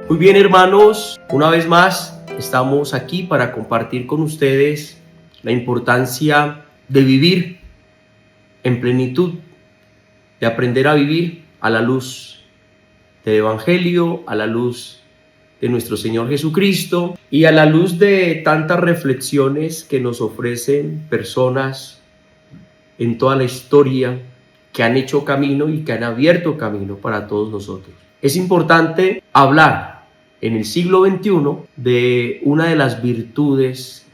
Muy bien, hermanos, una vez más estamos aquí para compartir con ustedes la importancia de vivir en plenitud, de aprender a vivir a la luz del Evangelio, a la luz de nuestro Señor Jesucristo y a la luz de tantas reflexiones que nos ofrecen personas en toda la historia que han hecho camino y que han abierto camino para todos nosotros. Es importante hablar en el siglo XXI de una de las virtudes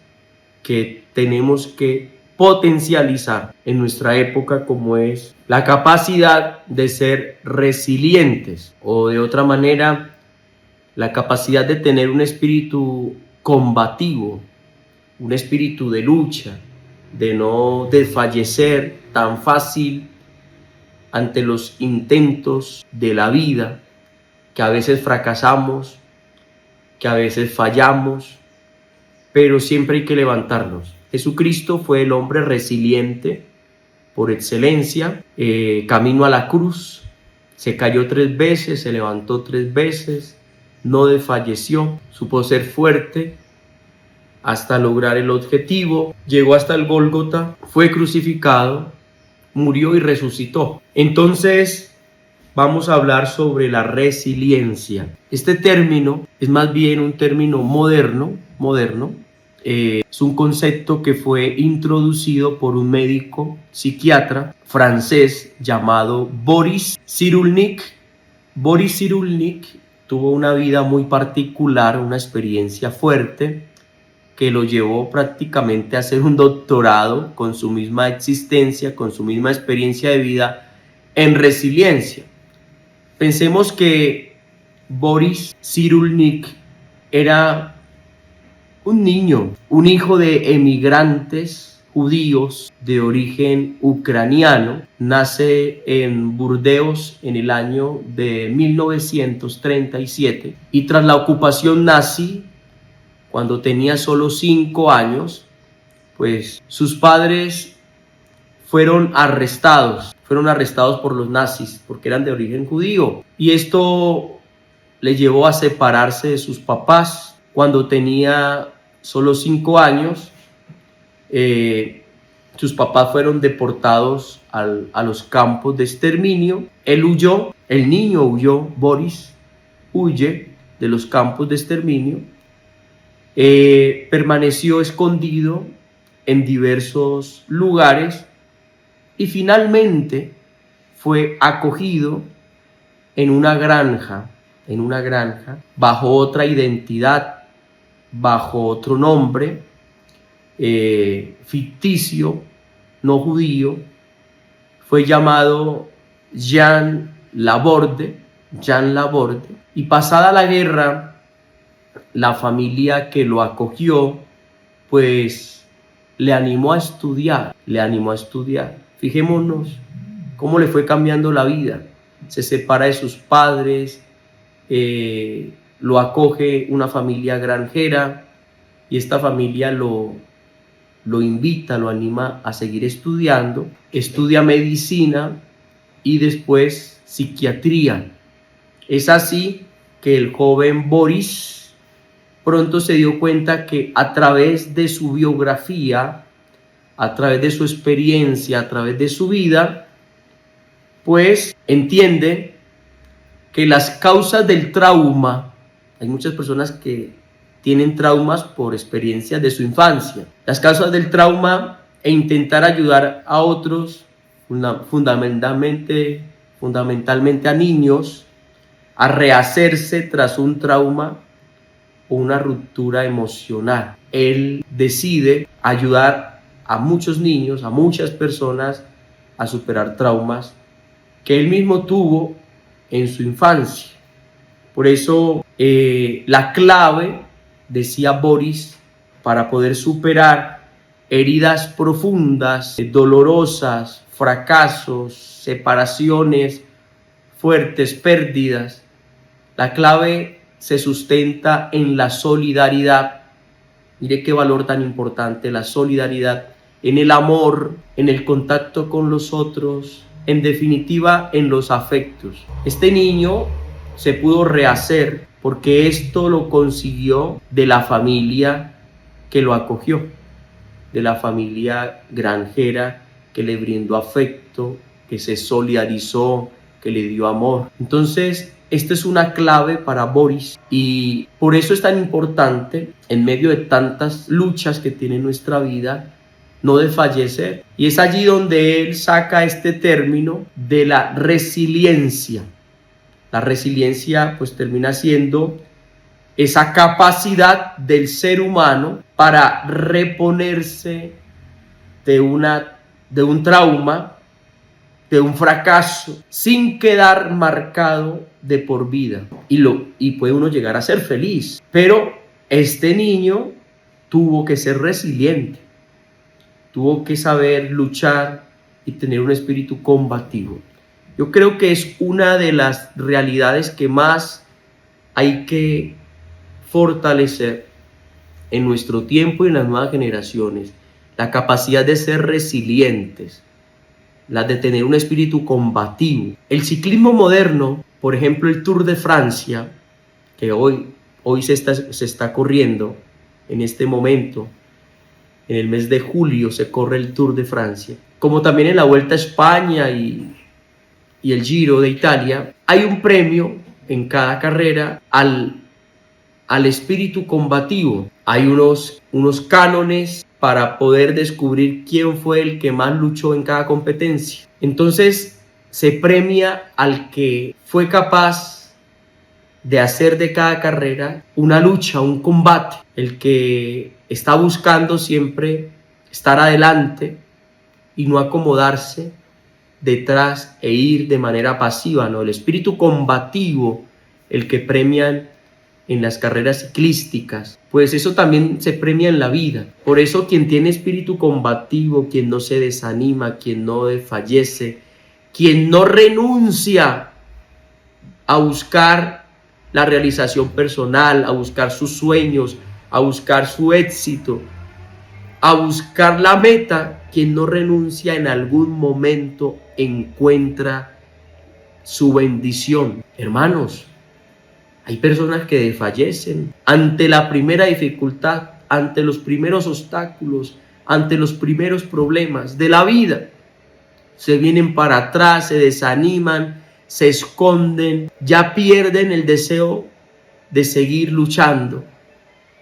que tenemos que potencializar en nuestra época, como es la capacidad de ser resilientes, o de otra manera, la capacidad de tener un espíritu combativo, un espíritu de lucha, de no desfallecer tan fácil ante los intentos de la vida, que a veces fracasamos, que a veces fallamos, pero siempre hay que levantarnos. Jesucristo fue el hombre resiliente por excelencia, camino a la cruz, se cayó 3 veces, se levantó 3 veces, no desfalleció, supo ser fuerte hasta lograr el objetivo, llegó hasta el Gólgota, fue crucificado, murió y resucitó. Entonces, vamos a hablar sobre la resiliencia. Este término es más bien un término moderno. Es un concepto que fue introducido por un médico psiquiatra francés llamado Boris Cyrulnik. Boris Cyrulnik tuvo una vida muy particular, una experiencia fuerte que lo llevó prácticamente a hacer un doctorado con su misma existencia, con su misma experiencia de vida en resiliencia. Pensemos que Boris Cyrulnik era un niño, un hijo de emigrantes judíos de origen ucraniano. Nace en Burdeos en el año de 1937 y tras la ocupación nazi, cuando tenía solo 5 años, pues sus padres fueron arrestados por los nazis porque eran de origen judío, y esto le llevó a separarse de sus papás. Cuando tenía solo 5 años, sus papás fueron deportados a los campos de exterminio. Él huyó, el niño huyó, Boris huye de los campos de exterminio, permaneció escondido en diversos lugares y finalmente fue acogido en una granja, bajo otra identidad, bajo otro nombre, ficticio, no judío. Fue llamado Jean Laborde, y pasada la guerra, la familia que lo acogió, pues le animó a estudiar. Fijémonos cómo le fue cambiando la vida. Se separa de sus padres, lo acoge una familia granjera, y esta familia lo invita, lo anima a seguir estudiando. Estudia medicina y después psiquiatría. Es así que el joven Boris pronto se dio cuenta que a través de su biografía, a través de su experiencia, a través de su vida, pues entiende que las causas del trauma, hay muchas personas que tienen traumas por experiencias de su infancia, las causas del trauma e intentar ayudar a otros, fundamentalmente a niños, a rehacerse tras un trauma o una ruptura emocional. Él decide ayudar a muchos niños, a muchas personas a superar traumas que él mismo tuvo en su infancia. Por eso la clave, decía Boris, para poder superar heridas profundas, dolorosas, fracasos, separaciones fuertes, pérdidas, la clave se sustenta en la solidaridad. Mire qué valor tan importante la solidaridad, en el amor, en el contacto con los otros, en definitiva en los afectos. Este niño se pudo rehacer porque esto lo consiguió de la familia que lo acogió, de la familia granjera que le brindó afecto, que se solidarizó, que le dio amor. Entonces, esta es una clave para Boris y por eso es tan importante, en medio de tantas luchas que tiene nuestra vida, no desfallecer. Y es allí donde él saca este término de la resiliencia. La resiliencia pues termina siendo esa capacidad del ser humano para reponerse de un trauma, de un fracaso, sin quedar marcado de por vida. Y puede uno llegar a ser feliz. Pero este niño tuvo que ser resiliente, tuvo que saber luchar y tener un espíritu combativo. Yo creo que es una de las realidades que más hay que fortalecer en nuestro tiempo y en las nuevas generaciones. La capacidad de ser resilientes, la de tener un espíritu combativo. El ciclismo moderno, por ejemplo el Tour de Francia, que hoy se está corriendo en este momento, en el mes de julio se corre el Tour de Francia, como también en la Vuelta a España y el Giro de Italia, hay un premio en cada carrera al espíritu combativo. Hay unos cánones para poder descubrir quién fue el que más luchó en cada competencia. Entonces se premia al que fue capaz de hacer de cada carrera una lucha, un combate, el que está buscando siempre estar adelante y no acomodarse detrás e ir de manera pasiva, ¿no? El espíritu combativo, el que premian en las carreras ciclísticas, pues eso también se premia en la vida. Por eso quien tiene espíritu combativo, quien no se desanima, quien no desfallece, quien no renuncia a buscar la realización personal, a buscar sus sueños, a buscar su éxito, a buscar la meta, quien no renuncia en algún momento encuentra su bendición. Hermanos, hay personas que desfallecen ante la primera dificultad, ante los primeros obstáculos, ante los primeros problemas de la vida. Se vienen para atrás, se desaniman, se esconden, ya pierden el deseo de seguir luchando,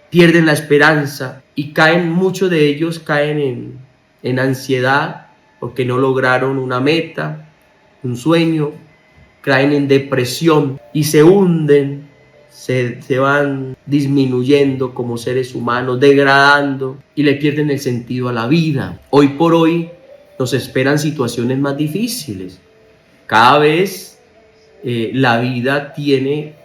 pierden la esperanza y muchos de ellos caen en ansiedad porque no lograron una meta, un sueño, caen en depresión y se hunden, se van disminuyendo como seres humanos, degradando y le pierden el sentido a la vida. Hoy por hoy nos esperan situaciones más difíciles. Cada vez la vida tiene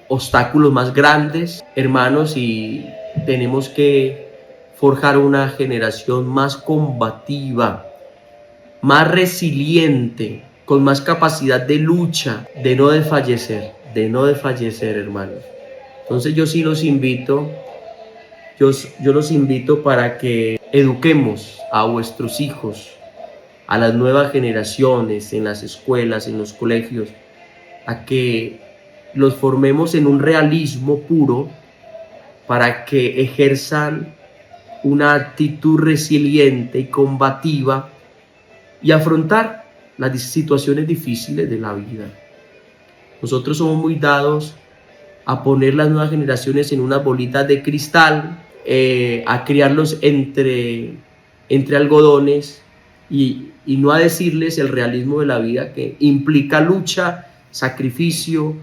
obstáculos más grandes, hermanos, y tenemos que forjar una generación más combativa, más resiliente, con más capacidad de lucha, de no desfallecer, hermanos. Entonces yo sí los invito, yo los invito para que eduquemos a vuestros hijos, a las nuevas generaciones, en las escuelas, en los colegios, a que los formemos en un realismo puro para que ejerzan una actitud resiliente y combativa y afrontar las situaciones difíciles de la vida. Nosotros somos muy dados a poner las nuevas generaciones en unas bolitas de cristal, a criarlos entre algodones y no a decirles el realismo de la vida, que implica lucha, sacrificio,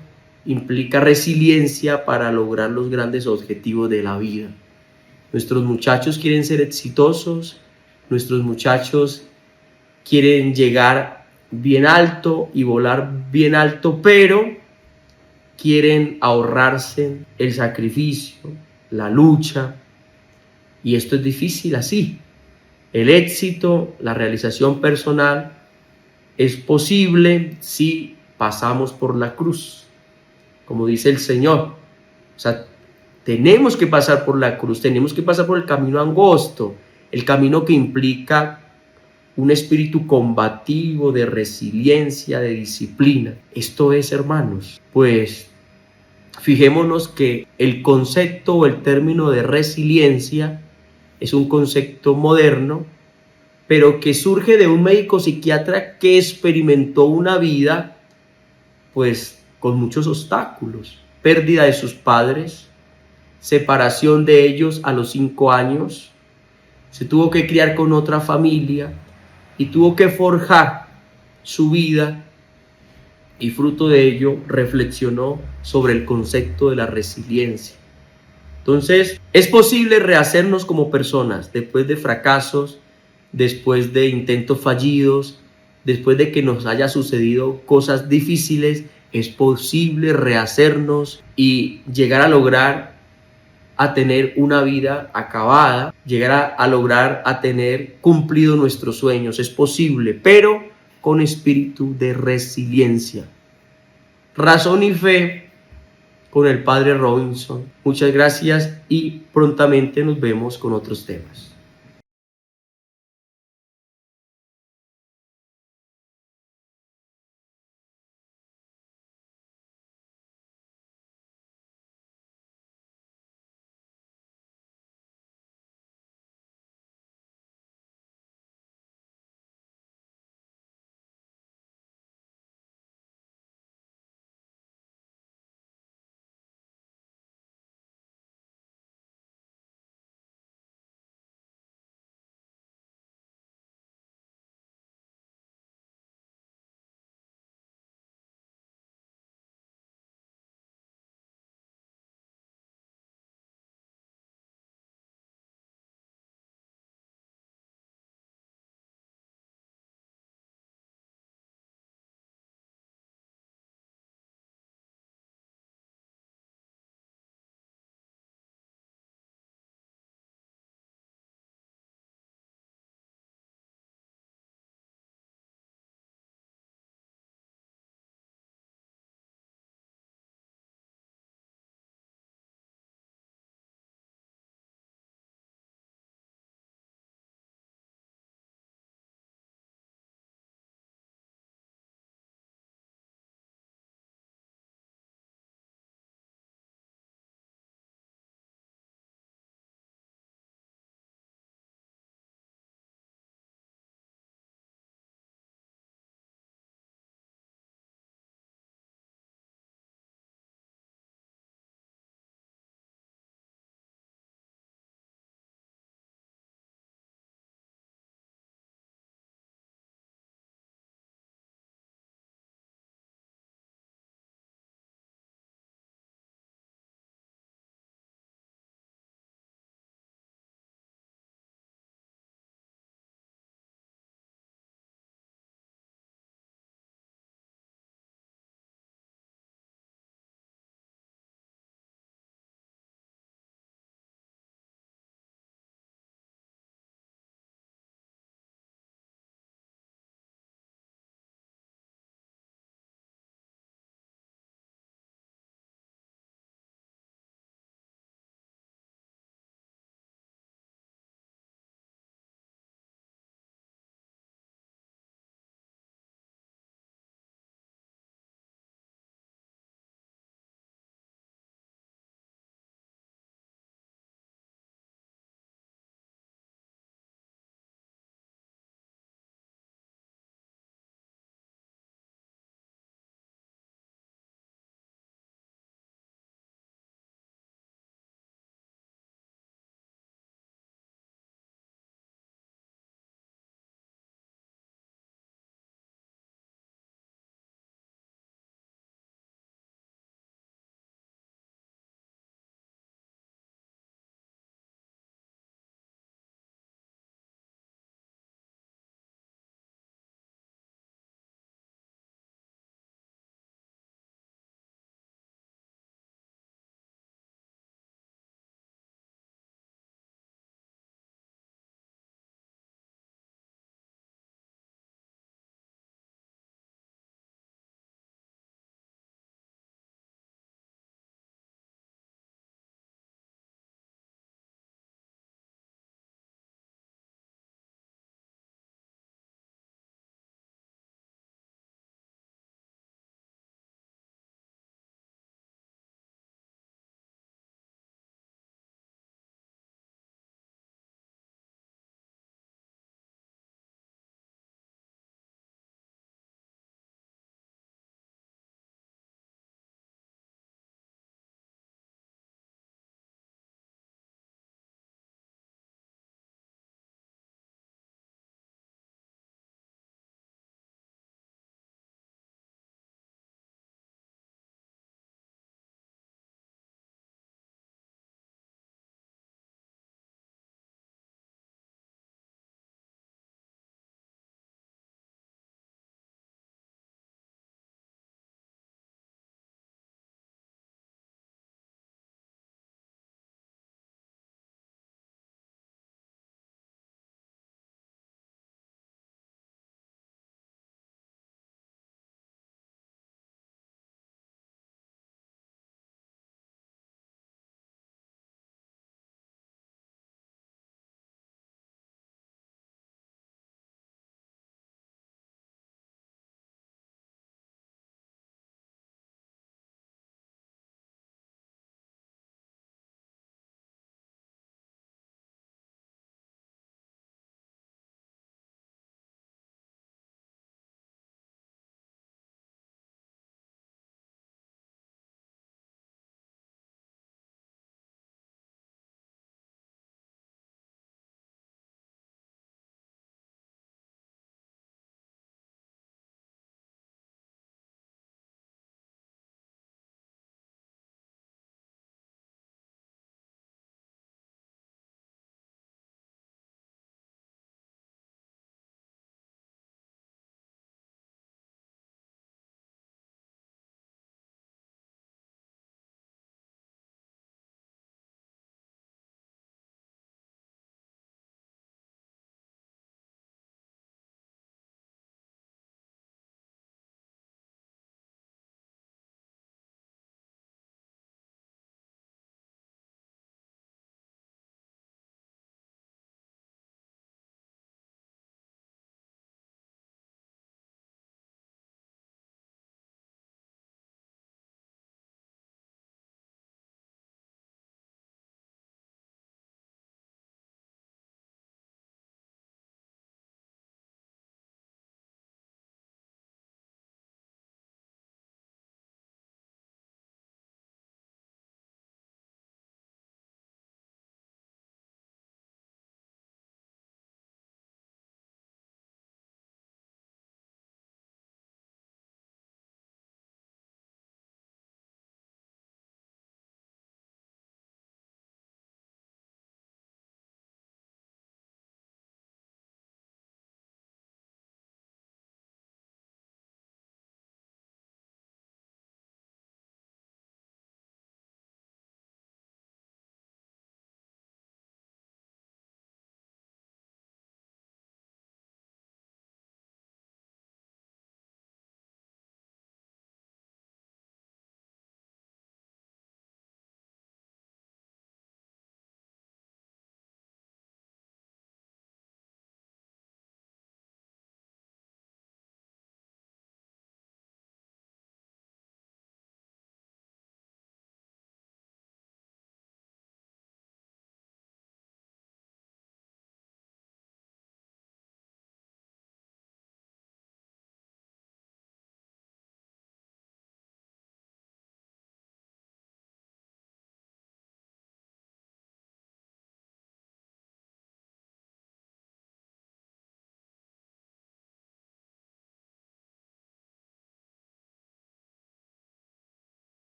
implica resiliencia para lograr los grandes objetivos de la vida. Nuestros muchachos quieren ser exitosos, nuestros muchachos quieren llegar bien alto y volar bien alto, pero quieren ahorrarse el sacrificio, la lucha, y esto es difícil así. El éxito, la realización personal es posible si pasamos por la cruz, como dice el Señor. O sea, tenemos que pasar por la cruz, tenemos que pasar por el camino angosto, el camino que implica un espíritu combativo, de resiliencia, de disciplina. Esto es, hermanos, pues Fijémonos que el concepto o el término de resiliencia es un concepto moderno, pero que surge de un médico psiquiatra que experimentó una vida pues con muchos obstáculos: pérdida de sus padres, separación de ellos a los 5 años, se tuvo que criar con otra familia y tuvo que forjar su vida, y fruto de ello reflexionó sobre el concepto de la resiliencia. Entonces, es posible rehacernos como personas después de fracasos, después de intentos fallidos, después de que nos haya sucedido cosas difíciles. Es posible rehacernos y llegar a lograr a tener una vida acabada, llegar a lograr a tener cumplido nuestros sueños. Es posible, pero con espíritu de resiliencia. Razón y fe con el Padre Robinson. Muchas gracias y prontamente nos vemos con otros temas.